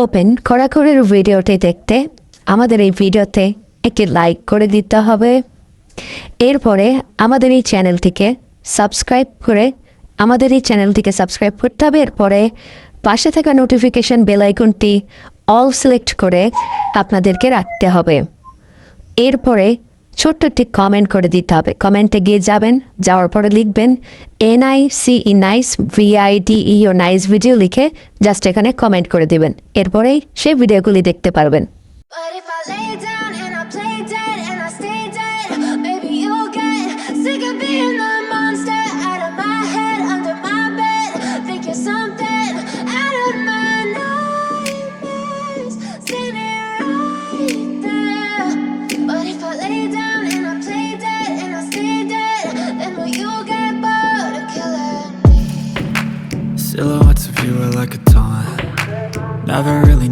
Open কড়াকড়ির ভিডিওটি দেখতে আমাদের এই ভিডিওতে একটি লাইক করে দিতে হবে। এরপরে আমাদের এই চ্যানেলটিকে সাবস্ক্রাইব করতে হবে। এরপরে পাশে থাকা নোটিফিকেশন বেল আইকনটি অল সিলেক্ট করে আপনাদেরকে রাখতে হবে। এরপরে ছোট্ট একটি কমেন্ট করে দিতে হবে। কমেন্টে গিয়ে যাওয়ার পরে লিখবেন NICE nice VIDEO nice video লিখে জাস্ট এখানে কমেন্ট করে দিবেন। এরপরেই সেই ভিডিওগুলি দেখতে পারবেন। But if I lay down and I play dead and I stay dead, maybe you'll get sick of being the monster out of my head, under my bed. Think you're something out of my nightmares, standing right there. But if I lay down and I play dead and I stay dead, then will you get bored of killing me? Silhouettes of you are like a taunt. Never really